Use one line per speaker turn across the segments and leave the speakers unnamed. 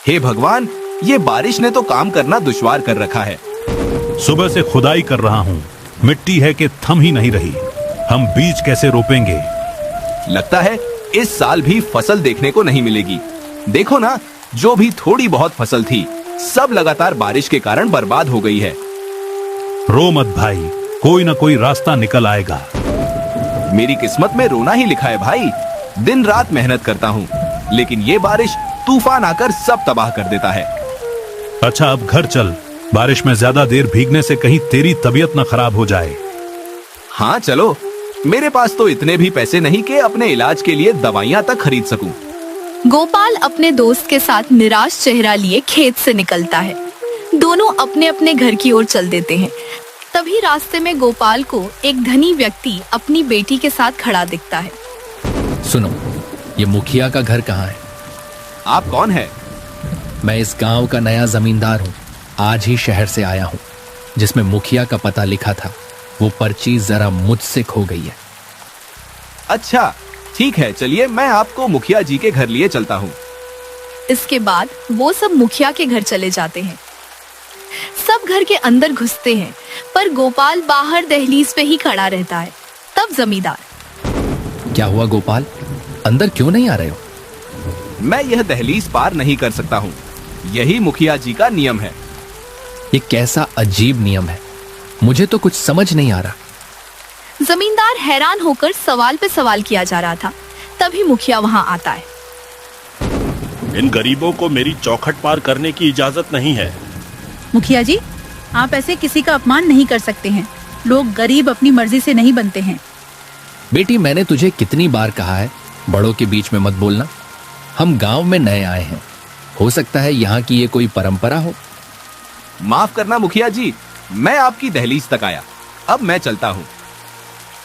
हे भगवान, ये बारिश ने तो काम करना दुश्वार कर रखा है।
सुबह से खुदाई कर रहा हूँ, मिट्टी है कि थम ही नहीं रही। हम बीज कैसे रोपेंगे?
लगता है इस साल भी फसल देखने को नहीं मिलेगी। देखो ना, जो भी थोड़ी बहुत फसल थी, सब लगातार बारिश के कारण बर्बाद हो गई है।
रो मत भाई, कोई ना कोई रास्ता निकल आएगा।
मेरी किस्मत में रोना ही लिखा है भाई। दिन रात मेहनत करता हूँ, लेकिन ये बारिश तूफान आकर सब तबाह कर देता है।
अच्छा, अब घर चल। बारिश में ज्यादा देर भीगने से कहीं तेरी तबीयत न खराब हो जाए।
हाँ चलो, मेरे पास तो इतने भी पैसे नहीं कि अपने इलाज के लिए दवाइयाँ तक खरीद सकूं।
गोपाल अपने दोस्त के साथ निराश चेहरा लिए खेत से निकलता है। दोनों अपने अपने घर की ओर चल देते हैं। तभी रास्ते में गोपाल को एक धनी व्यक्ति अपनी बेटी के साथ खड़ा दिखता है।
सुनो, ये मुखिया का घर कहाँ है?
आप कौन है?
मैं इस गांव का नया जमींदार हूँ। आज ही शहर से आया हूँ। जिसमें मुखिया का पता लिखा था, वो पर्ची जरा मुझसे खो गई है।
अच्छा ठीक है, चलिए मैं आपको मुखिया जी के घर लिए चलता हूँ।
इसके बाद वो सब मुखिया के घर चले जाते हैं। सब घर के अंदर घुसते हैं, पर गोपाल बाहर दहलीज पे ही खड़ा रहता है। तब जमींदार,
क्या हुआ गोपाल, अंदर क्यों नहीं आ रहे हो?
मैं यह दहलीज पार नहीं कर सकता हूँ। यही मुखिया जी का नियम है।
ये कैसा अजीब नियम है, मुझे तो कुछ समझ नहीं आ रहा।
जमींदार हैरान होकर सवाल पे सवाल किया जा रहा था। तभी मुखिया वहाँ आता है।
इन गरीबों को मेरी चौखट पार करने की इजाजत नहीं है।
मुखिया जी, आप ऐसे किसी का अपमान नहीं कर सकते हैं। लोग गरीब अपनी मर्जी से नहीं बनते हैं।
बेटी, मैंने तुझे कितनी बार कहा है, बड़ों के बीच में मत बोलना। हम गांव में नए आए हैं, हो सकता है यहाँ की ये कोई परंपरा हो।
माफ करना मुखिया जी, मैं आपकी दहलीज तक आया, अब मैं चलता हूँ।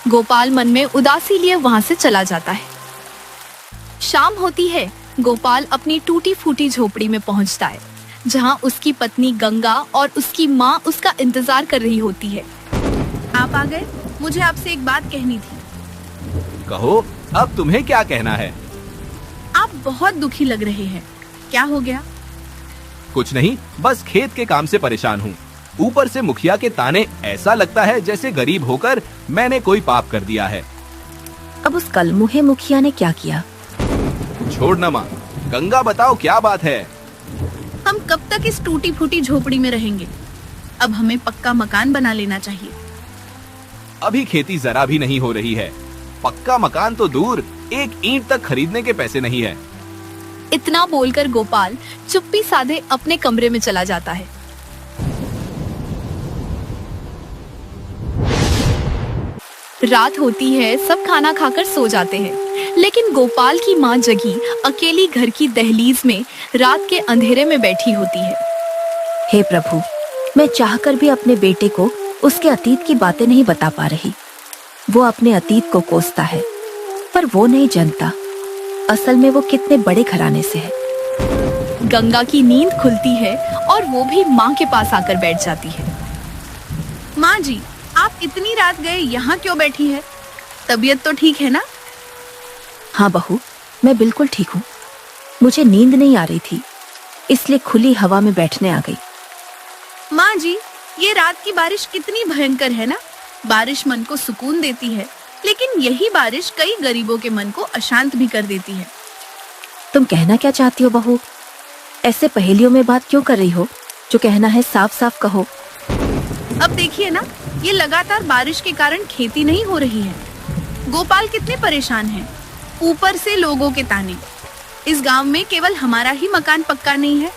गोपाल मन में उदासी लिए वहाँ से चला जाता है। शाम होती है। गोपाल अपनी टूटी फूटी झोपड़ी में पहुँचता है, जहाँ उसकी पत्नी गंगा और उसकी माँ उसका इंतजार कर रही होती है।
आप आ गए, मुझे आपसे एक बात कहनी थी।
कहो, अब तुम्हें क्या कहना है?
आप बहुत दुखी लग रहे हैं, क्या हो गया?
कुछ नहीं, बस खेत के काम से परेशान हूँ। ऊपर से मुखिया के ताने, ऐसा लगता है जैसे गरीब होकर मैंने कोई पाप कर दिया है।
अब उस कलमुहे मुखिया ने क्या किया?
छोड़ ना माँ, गंगा बताओ क्या बात है?
हम कब तक इस टूटी फूटी झोपड़ी में रहेंगे? अब हमें पक्का मकान बना लेना चाहिए।
अभी खेती जरा भी नहीं हो रही है। पक्का मकान तो दूर, एक ईंट तक खरीदने के पैसे नहीं है।
इतना बोलकर गोपाल चुप्पी साधे अपने कमरे में चला जाता है। रात होती है, सब खाना खाकर सो जाते हैं, लेकिन गोपाल की माँ जगी अकेली घर की दहलीज में रात के अंधेरे में बैठी होती है।
हे प्रभु, मैं चाहकर भी अपने बेटे को उसके अतीत की बातें नहीं बता पा रही। वो अपने अतीत को कोसता है, पर वो नहीं जानता असल में वो कितने बड़े घराने से है।
गंगा की नींद खुलती है और वो भी माँ के पास आकर बैठ जाती है।
माँ जी, आप इतनी रात गए यहाँ क्यों बैठी है? तबीयत तो ठीक है ना?
हाँ बहू, मैं बिल्कुल ठीक हूँ। मुझे नींद नहीं आ रही थी, इसलिए खुली हवा में बैठने आ गई।
माँ जी, ये रात की बारिश कितनी भयंकर है ना। बारिश मन को सुकून देती है, लेकिन यही बारिश कई गरीबों के मन को अशांत भी कर देती है।
तुम कहना क्या चाहती हो बहू? ऐसे पहेलियों में बात क्यों कर रही हो? जो कहना है साफ साफ कहो।
अब देखिए ना, ये लगातार बारिश के कारण खेती नहीं हो रही है। गोपाल कितने परेशान हैं। ऊपर से लोगों के ताने। इस गांव में केवल हमारा ही मकान पक्का नहीं है।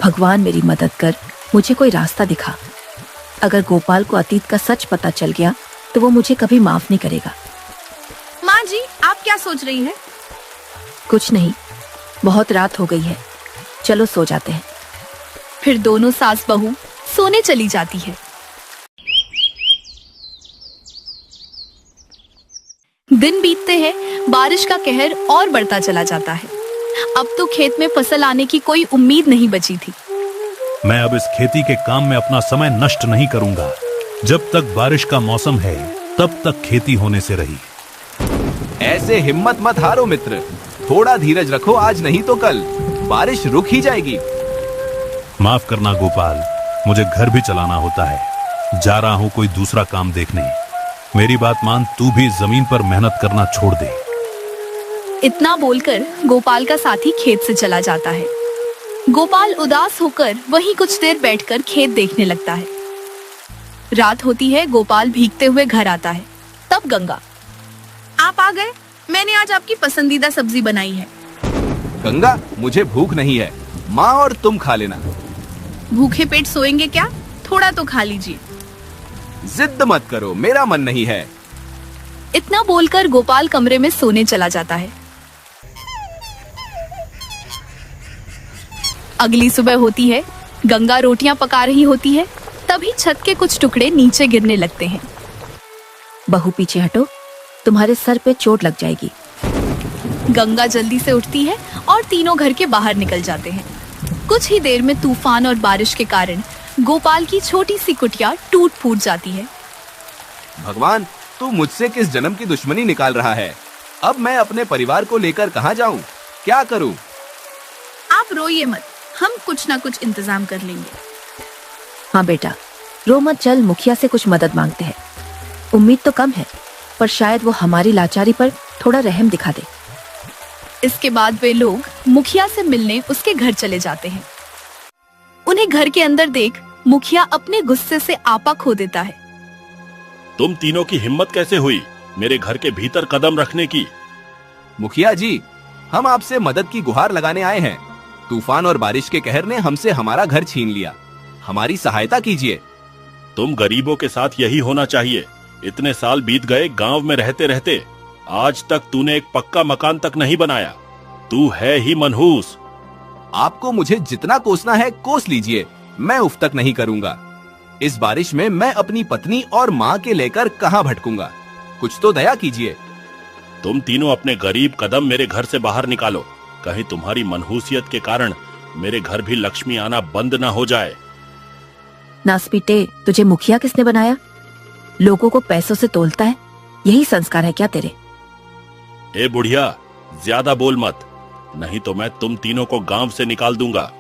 भगवान मेरी मदद कर, मुझे कोई रास्ता दिखा। अगर गोपाल को अतीत का सच पता चल गया तो वो मुझे कभी माफ नहीं करेगा।
माँ जी, आप क्या सोच रही है?
कुछ नहीं, बहुत रात हो गई है, चलो सो जाते हैं।
फिर दोनों सास बहू सोने चली जाती है। दिन बीतते हैं, बारिश का कहर और बढ़ता चला जाता है। अब तो खेत में फसल आने की कोई उम्मीद नहीं बची थी।
मैं अब इस खेती के काम में अपना समय नष्ट नहीं करूंगा। जब तक बारिश का मौसम है, तब तक खेती होने से रही।
ऐसे हिम्मत मत हारो मित्र, थोड़ा धीरज रखो, आज नहीं तो कल बारिश रुक ही जाएगी।
माफ करना गोपाल, मुझे घर भी चलाना होता है। जा रहा हूं कोई दूसरा काम देखने। मेरी बात मान, तू भी जमीन पर मेहनत करना छोड़ दे।
इतना बोलकर गोपाल का साथी खेत से चला जाता है। गोपाल उदास होकर वहीं कुछ देर बैठकर खेत देखने लगता है। रात होती है। गोपाल भीगते हुए घर आता है। तब गंगा,
आप आ गए। मैंने आज आपकी पसंदीदा सब्जी बनाई है।
गंगा, मुझे भूख नहीं है, माँ और तुम खा लेना।
भूखे पेट सोएंगे क्या? थोड़ा तो खा लीजिए।
जिद मत करो, मेरा मन नहीं है।
इतना बोलकर गोपाल कमरे में सोने चला जाता है। अगली सुबह होती है। गंगा रोटियां पका रही होती है। तभी छत के कुछ टुकड़े नीचे गिरने लगते हैं।
बहू पीछे हटो, तुम्हारे सर पे चोट लग जाएगी।
गंगा जल्दी से उठती है और तीनों घर के बाहर निकल जाते हैं। कुछ ही देर में तूफान और बारिश के कारण गोपाल की छोटी सी कुटिया टूट फूट जाती है।
भगवान, तू मुझसे किस जन्म की दुश्मनी निकाल रहा है? अब मैं अपने परिवार को लेकर कहाँ जाऊँ? क्या करूँ?
आप रोइए मत, हम कुछ ना कुछ इंतजाम कर लेंगे।
हाँ बेटा, रो मत, चल मुखिया से कुछ मदद मांगते हैं। उम्मीद तो कम है, पर शायद वो हमारी लाचारी पर थोड़ा रहम दिखा दे।
इसके बाद वे लोग मुखिया से मिलने उसके घर चले जाते हैं। उन्हें घर के अंदर देख मुखिया अपने गुस्से से आपा खो देता है।
तुम तीनों की हिम्मत कैसे हुई मेरे घर के भीतर कदम रखने की?
मुखिया जी, हम आपसे मदद की गुहार लगाने आए हैं। तूफान और बारिश के कहर ने हमसे हमारा घर छीन लिया। हमारी सहायता कीजिए।
तुम गरीबों के साथ यही होना चाहिए। इतने साल बीत गए गांव में रहते रहते, आज तक तूने एक पक्का मकान तक नहीं बनाया। तू है ही मनहूस।
आपको मुझे जितना कोसना है कोस लीजिए, मैं उफ तक नहीं करूंगा। इस बारिश में मैं अपनी पत्नी और माँ के लेकर कहाँ भटकूंगा? कुछ तो दया कीजिए।
तुम तीनों अपने गरीब कदम मेरे घर से बाहर निकालो। कहीं तुम्हारी मनहूसियत के कारण मेरे घर भी लक्ष्मी आना बंद ना हो जाए।
नासपीटे, तुझे मुखिया किसने बनाया? लोगों को पैसों से तोलता है? यही संस्कार है क्या तेरे?
ए बुढ़िया, ज्यादा बोल मत, नहीं तो मैं तुम तीनों को गांव से निकाल दूंगा।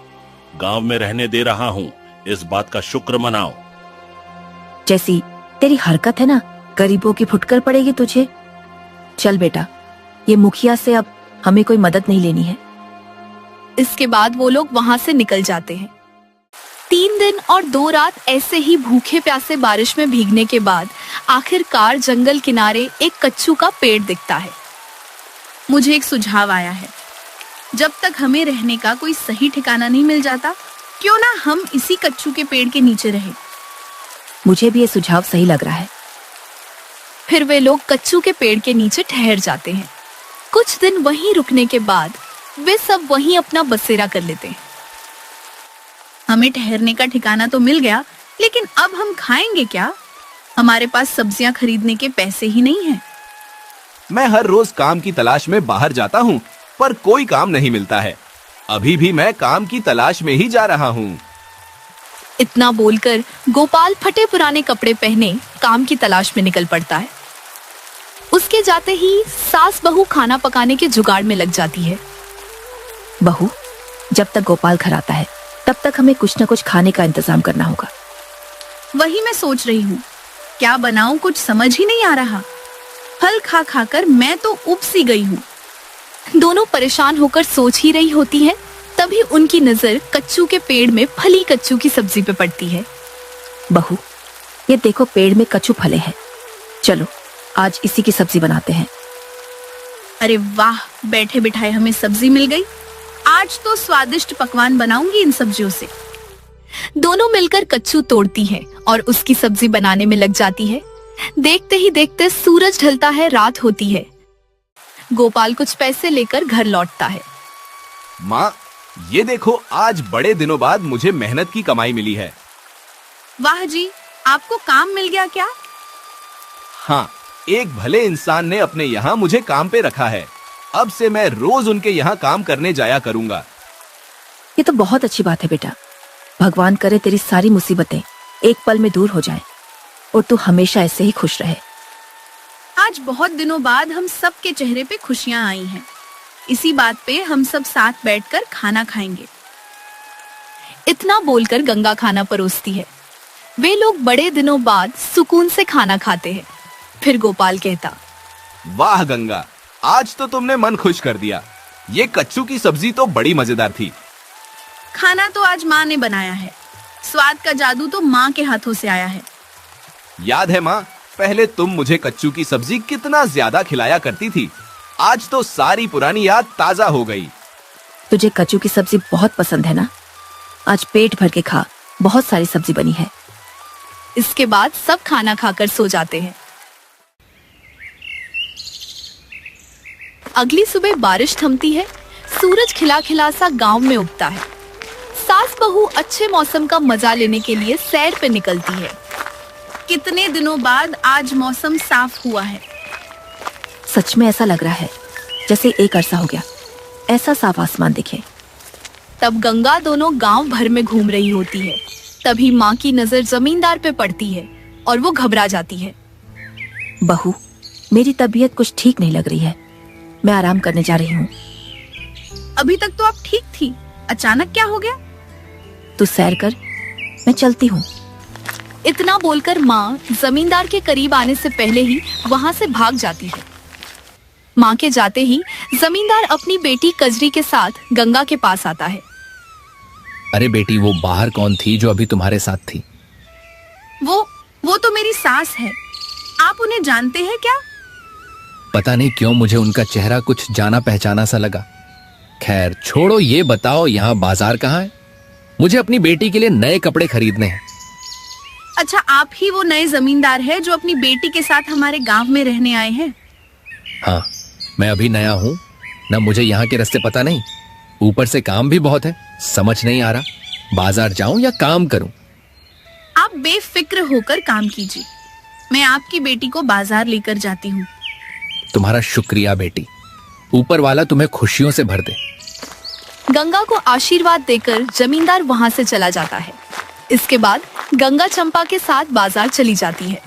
गांव में रहने दे रहा हूँ, इस बात का शुक्र मनाओ।
जैसी तेरी हरकत है ना, गरीबों की फुटकर पड़ेगी तुझे। चल बेटा, ये मुखिया से अब हमें कोई मदद नहीं लेनी है।
इसके बाद वो लोग वहां से निकल जाते हैं। 3 दिन और 2 रात ऐसे ही भूखे प्यासे बारिश में भीगने के बाद आखिरकार जंगल किनारे एक कच्चू का पेड़ दिखता है।
मुझे एक सुझाव आया है। जब तक हमें रहने का कोई सही ठिकाना नहीं मिल जाता, क्यों ना हम इसी कच्चू के पेड़ के नीचे रहें।
मुझे भी ये सुझाव सही लग रहा है।
फिर वे लोग कच्चू के पेड़ के नीचे ठहर जाते हैं। कुछ दिन वहीं रुकने के बाद वे सब वहीं अपना बसेरा कर लेते हैं।
हमें ठहरने का ठिकाना तो मिल गया, लेकिन अब हम खाएंगे क्या? हमारे पास सब्जियां खरीदने के पैसे ही नहीं हैं।
मैं हर रोज काम की तलाश में बाहर जाता हूँ, पर कोई काम नहीं मिलता है। अभी भी मैं काम की तलाश में ही जा रहा हूँ।
इतना बोलकर गोपाल फटे पुराने कपड़े पहने काम की तलाश में निकल पड़ता है। उसके जाते ही सास बहू खाना पकाने के जुगाड़ में लग जाती है।
बहू, जब तक गोपाल घर आता है तब तक हमें कुछ न कुछ खाने का इंतजाम करना होगा।
वही मैं सोच रही हूँ, क्या बनाऊं कुछ समझ ही नहीं आ रहा। फल खा खाकर मैं तो उब सी गई हूँ।
दोनों परेशान होकर सोच ही रही होती हैं, तभी उनकी नजर कच्चू के पेड़ में फली कच्चू की सब्जी पे पड़ती है।
बहू, ये देखो पेड़ में कच्चू फले हैं। चलो आज इसी की सब्जी बनाते हैं।
अरे वाह, बैठे बिठाए हमें सब्जी मिल गई। आज तो स्वादिष्ट पकवान बनाऊंगी इन सब्जियों से।
दोनों मिलकर कच्चू तोड़ती हैं और उसकी सब्जी बनाने में लग जाती है। देखते ही देखते सूरज ढलता है, रात होती है। गोपाल कुछ पैसे लेकर घर लौटता है।
माँ, ये देखो, आज बड़े दिनों बाद मुझे मेहनत की कमाई मिली है।
वाह जी, आपको काम मिल गया क्या?
हाँ, एक भले इंसान ने अपने यहाँ मुझे काम पे रखा है। अब से मैं रोज उनके यहाँ काम करने जाया करूंगा।
ये तो बहुत अच्छी बात है बेटा। भगवान करे तेरी सारी मुसीबतें एक पल में दूर हो जाएं और तू हमेशा ऐसे ही खुश रहे।
आज बहुत दिनों बाद हम सबके चेहरे पे खुशियां आई हैं। इसी बात पे हम सब साथ बैठकर खाना खाएंगे।
इतना बोलकर गंगा खाना परोसती है। वे लोग बड़े दिनों बाद सुकून से खाना खाते हैं। फिर गोपाल कहता,
वाह गंगा, आज तो तुमने मन खुश कर दिया। ये कच्चू की सब्जी तो बड़ी मजेदार थी।
खाना तो आज माँ ने बनाया है। स्वाद का जादू तो माँ के हाथों से आया है।
याद है माँ, पहले तुम मुझे कच्चू की सब्जी कितना ज्यादा खिलाया करती थी। आज तो सारी पुरानी याद ताजा हो गई।
तुझे कच्चू की सब्जी बहुत पसंद है ना? आज पेट भर के खा, बहुत सारी सब्जी बनी है।
इसके बाद सब खाना खाकर सो जाते हैं। अगली सुबह बारिश थमती है। सूरज खिला खिला सा गांव में उगता है। सास बहू अच्छे मौसम का मजा लेने के लिए सैर पे निकलती है।
कितने दिनों बाद आज मौसम साफ हुआ है।
सच में ऐसा लग रहा है जैसे एक अरसा हो गया ऐसा साफ आसमान दिखे।
तब गंगा दोनों गांव भर में घूम रही होती है। तभी माँ की नजर जमींदार पे पड़ती है और वो घबरा जाती है।
बहू, मेरी तबीयत कुछ ठीक नहीं लग रही है। मैं आराम करने जा रही हूँ।
अभी तक तो आप ठीक थी, अचानक क्या हो गया?
तू सैर कर, मैं चलती हूँ।
इतना बोलकर माँ जमींदार के करीब आने से पहले ही वहाँ से भाग जाती है। माँ के जाते ही जमींदार अपनी बेटी कजरी के साथ गंगा के पास आता है।
अरे बेटी, वो बाहर कौन थी जो अभी तुम्हारे साथ थी?
वो तो मेरी सास है। आप उन्हें जानते हैं क्या?
पता नहीं क्यों मुझे उनका चेहरा कुछ जाना पहचाना सा लगा। खैर छोड़ो, ये बताओ यहाँ बाजार कहाँ है? मुझे अपनी बेटी के लिए नए कपड़े खरीदने हैं।
अच्छा, आप ही वो नए जमींदार है जो अपनी बेटी के साथ हमारे गांव में रहने आए हैं?
हाँ, मैं अभी नया हूँ ना, मुझे यहाँ के रास्ते पता नहीं। ऊपर से काम भी बहुत है, समझ नहीं आ रहा बाजार जाऊं या काम करूं।
आप बेफिक्र होकर काम कीजिए, मैं आपकी बेटी को बाजार लेकर जाती हूँ।
तुम्हारा शुक्रिया बेटी, ऊपर वाला तुम्हें खुशियों से भर दे।
गंगा को आशीर्वाद देकर जमींदार वहाँ से चला जाता है। इसके बाद गंगा चंपा के साथ बाजार चली जाती है।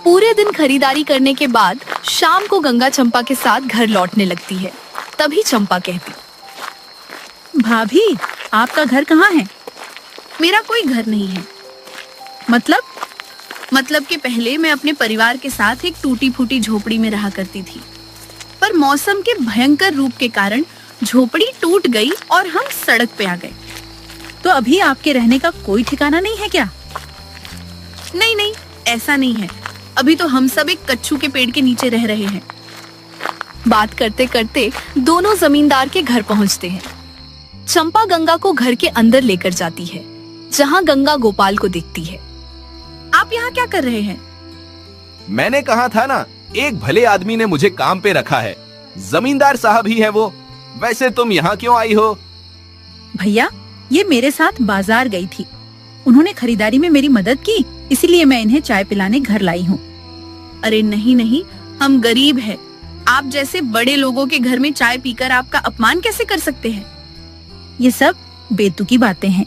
पूरे दिन खरीदारी करने के बाद शाम को गंगा चंपा के साथ घर लौटने लगती है। तभी चंपा कहती,
भाभी, आपका घर कहाँ है? मेरा कोई घर नहीं है। मतलब कि पहले मैं अपने परिवार के साथ एक टूटी फूटी झोपड़ी में रहा करती थी, पर मौसम के भयंकर रूप के कारण झोपड़ी टूट गई और हम सड़क पे आ गए।
तो अभी आपके रहने का कोई ठिकाना नहीं है क्या?
नहीं, ऐसा नहीं है। अभी तो हम सब एक कच्छू के पेड़ के नीचे रह रहे हैं।
बात करते करते दोनों जमींदार के घर पहुंचते हैं। चंपा गंगा को घर के अंदर लेकर जाती है, जहां गंगा गोपाल को दिखती है।
आप यहाँ क्या कर रहे हैं?
मैंने कहा था ना, एक भले आदमी ने मुझे काम पे रखा है। जमींदार साहब ही है वो। वैसे तुम यहाँ क्यों आई हो?
भैया, ये मेरे साथ बाजार गई थी। उन्होंने खरीदारी में मेरी मदद की, इसीलिए मैं इन्हें चाय पिलाने घर लाई हूँ।
अरे नहीं, हम गरीब हैं। आप जैसे बड़े लोगों के घर में चाय पीकर आपका अपमान कैसे कर सकते हैं?
ये सब बेतुकी बातें हैं।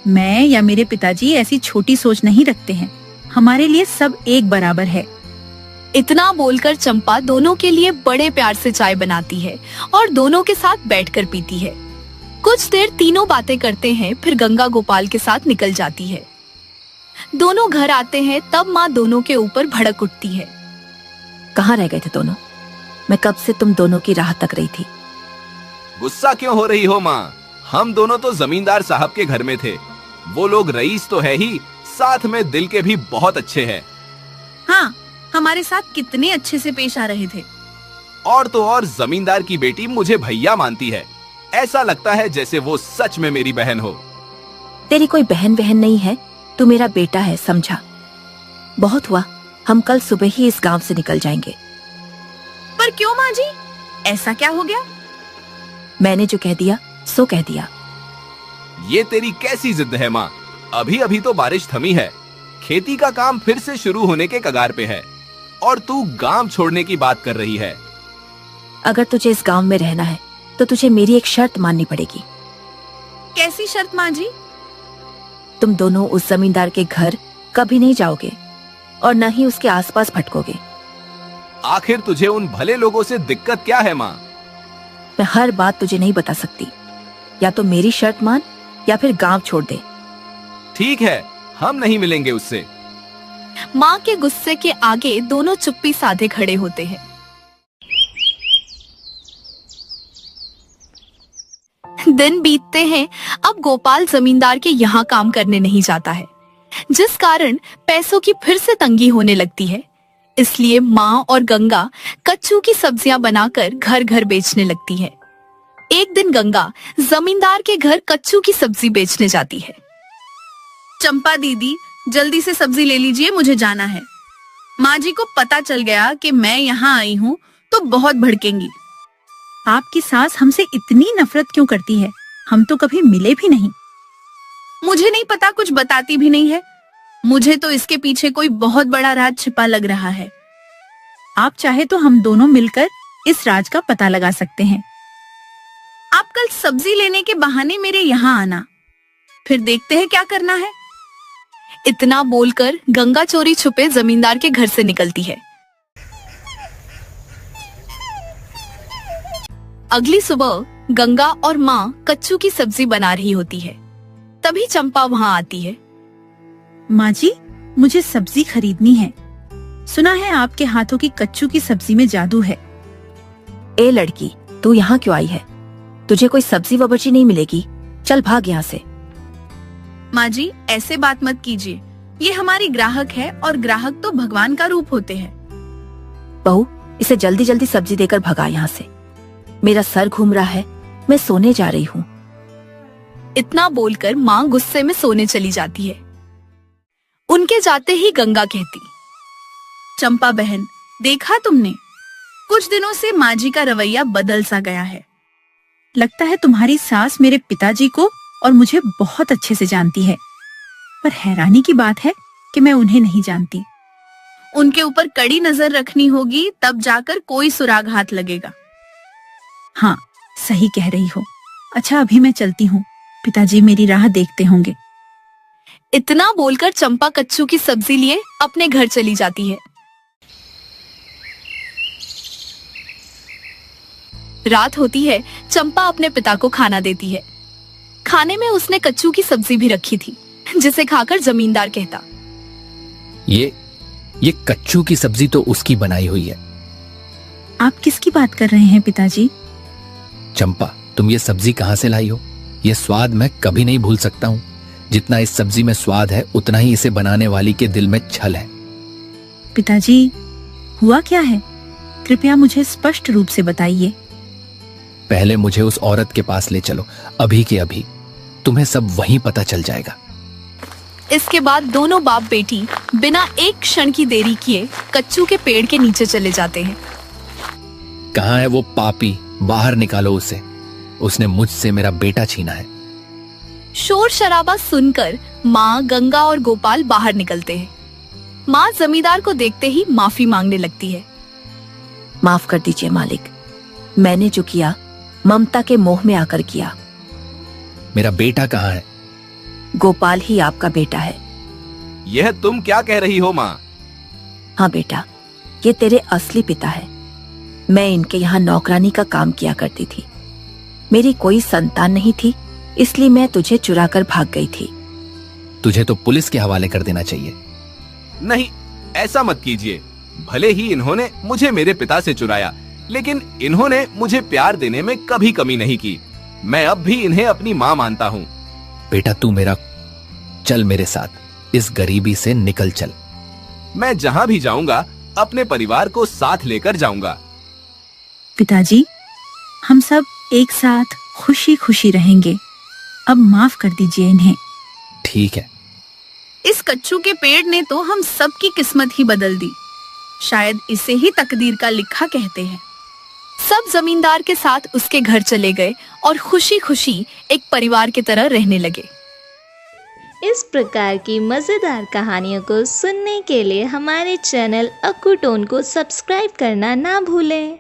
मैं या मेरे पिताजी ऐसी छोटी सोच नहीं रखते हैं। हमारे लिए सब एक बराबर है।
इतना बोलकर चंपा दोनों के लिए बड़े प्यार से चाय बनाती है और दोनों के साथ बैठकर पीती है। कुछ देर तीनों बातें करते हैं, फिर गंगा गोपाल के साथ निकल जाती है। दोनों घर आते हैं, तब माँ दोनों के ऊपर भड़क उठती है।
कहाँ रह गए थे दोनों? मैं कब से तुम दोनों की राह तक रही थी।
गुस्सा क्यों हो रही हो माँ? हम दोनों तो जमींदार साहब के घर में थे। वो लोग रईस तो है ही, साथ में दिल के भी बहुत अच्छे हैं।
हाँ, हमारे साथ कितने अच्छे से पेश आ रहे थे।
और तो और जमींदार की बेटी मुझे भैया मानती है। ऐसा लगता है जैसे वो सच में मेरी बहन हो।
तेरी कोई बहन नहीं है, तू मेरा बेटा है, समझा? बहुत हुआ, हम कल सुबह ही इस गांव से निकल जाएंगे।
पर क्यों माँ जी, ऐसा क्या हो गया?
मैंने जो कह दिया सो कह दिया।
ये तेरी कैसी जिद है माँ? अभी अभी तो बारिश थमी है, खेती का काम फिर से शुरू होने के कगार पे है, और तू गांव छोड़ने की बात कर रही है।
अगर तुझे इस गांव में रहना है तो तुझे मेरी एक शर्त माननी पड़ेगी।
कैसी शर्त माँ जी?
तुम दोनों उस जमींदार के घर कभी नहीं जाओगे। और न ही उसके आसपास भटकोगे।
आखिर तुझे उन भले लोगों से दिक्कत क्या है माँ?
मैं हर बात तुझे नहीं बता सकती। या तो मेरी शर्त मान या फिर गांव छोड़ दे।
ठीक है, हम नहीं मिलेंगे उससे।
माँ के गुस्से के आगे दोनों चुप्पी साधे खड़े होते हैं। दिन बीतते हैं। अब गोपाल जमींदार के यहाँ काम करने नहीं जाता है, जिस कारण पैसों की फिर से तंगी होने लगती है। इसलिए माँ और गंगा कच्चू की सब्जियां बनाकर घर घर बेचने लगती है। एक दिन गंगा जमींदार के घर कच्चू की सब्जी बेचने जाती है।
चंपा दीदी, जल्दी से सब्जी ले लीजिए, मुझे जाना है। माँ जी को पता चल गया कि मैं यहाँ आई हूँ तो बहुत भड़केंगी।
आपकी सास हमसे इतनी नफरत क्यों करती है? हम तो कभी मिले भी नहीं।
मुझे नहीं पता, कुछ बताती भी नहीं है। मुझे तो इसके पीछे कोई बहुत बड़ा राज छिपा लग रहा है।
आप चाहे तो हम दोनों मिलकर इस राज का पता लगा सकते हैं।
आप कल सब्जी लेने के बहाने मेरे यहाँ आना, फिर देखते हैं क्या करना है।
इतना बोलकर गंगा चोरी छुपे जमींदार के घर से निकलती है। अगली सुबह गंगा और माँ कच्चू की सब्जी बना रही होती है। तभी चंपा वहाँ आती है।
माँ जी, मुझे सब्जी खरीदनी है। सुना है आपके हाथों की कच्चू की सब्जी में जादू है।
ए लड़की, तू यहाँ क्यों आई है? तुझे कोई सब्जी वबची नहीं मिलेगी। चल भाग यहाँ से।
माँ जी, ऐसे बात मत कीजिए। ये हमारी ग्राहक है और ग्राहक तो भगवान का रूप होते हैं।
बहू, इसे जल्दी जल्दी सब्जी देकर भगा यहाँ से। मेरा सर घूम रहा है, मैं सोने जा रही हूँ।
इतना बोलकर माँ गुस्से में सोने चली जाती है। उनके जाते ही गंगा कहती,
चंपा बहन, देखा तुमने, कुछ दिनों से माँ जी का रवैया बदल सा गया है।
लगता है तुम्हारी सास मेरे पिताजी को और मुझे बहुत अच्छे से जानती है। पर हैरानी की बात है कि मैं उन्हें नहीं जानती।
उनके ऊपर कड़ी नजर रखनी होगी, तब जाकर कोई सुराग हाथ लगेगा।
हाँ, सही कह रही हो। अच्छा, अभी मैं चलती हूँ। पिताजी मेरी राह देखते होंगे।
इतना बोलकर चंपा कच्चू की सब्जी लिए अपने घर चली जाती है। रात होती है। चंपा अपने पिता को खाना देती है। खाने में उसने कच्चू की सब्जी भी रखी थी, जिसे खाकर जमींदार कहता,
ये कच्चू की सब्जी तो उसकी बनाई हुई है।
आप किसकी बात कर रहे हैं पिताजी?
चंपा, तुम ये सब्जी कहाँ से लाई हो? ये स्वाद मैं कभी नहीं भूल सकता हूँ। जितना इस सब्जी में स्वाद है, उतना ही इसे बनाने वाली के दिल में छल है।
पिताजी, हुआ क्या है? कृपया मुझे स्पष्ट रूप से बताइए।
पहले मुझे उस औरत के पास ले चलो, अभी के अभी। तुम्हें सब वहीं पता चल जाएगा।
इसके बाद दोनों बाप बेटी बिना एक क्षण की देरी किए कच्चू के पेड़ के नीचे चले जाते हैं।
कहाँ है वो पापी? बाहर निकालो उसे। उसने मुझसे मेरा बेटा छीना है।
शोर शराबा सुनकर माँ, गंगा और गोपाल बाहर निकलते हैं। माँ जमींदार को देखते ही माफी मांगने लगती है।
माफ कर दीजिए मालिक, मैंने जो किया ममता के मोह में आकर किया।
मेरा बेटा कहाँ है?
गोपाल ही आपका बेटा है।
यह तुम क्या कह रही हो माँ?
हाँ बेटा, ये तेरे असली पिता है। मैं इनके यहाँ नौकरानी का काम किया करती थी। मेरी कोई संतान नहीं थी, इसलिए मैं तुझे चुरा कर भाग गई थी।
तुझे तो पुलिस के हवाले कर देना चाहिए।
नहीं, ऐसा मत कीजिए। भले ही इन्होंने मुझे मेरे पिता से चुराया, लेकिन इन्होंने मुझे प्यार देने में कभी कमी नहीं की। मैं अब भी इन्हें अपनी माँ मानता हूँ।
बेटा, तू मेरा चल मेरे साथ, इस गरीबी से निकल चल।
मैं जहाँ भी जाऊंगा अपने परिवार को साथ लेकर जाऊंगा।
पिताजी, हम सब एक साथ खुशी खुशी रहेंगे। अब माफ कर दीजिए इन्हें।
ठीक है।
इस कच्चू के पेड़ ने तो हम सब की किस्मत ही बदल दी। शायद इसे ही तकदीर का लिखा कहते हैं।
सब जमींदार के साथ उसके घर चले गए और खुशी खुशी एक परिवार की तरह रहने लगे।
इस प्रकार की मजेदार कहानियों को सुनने के लिए हमारे चैनल अक्कू टोन को सब्सक्राइब करना ना भूलें।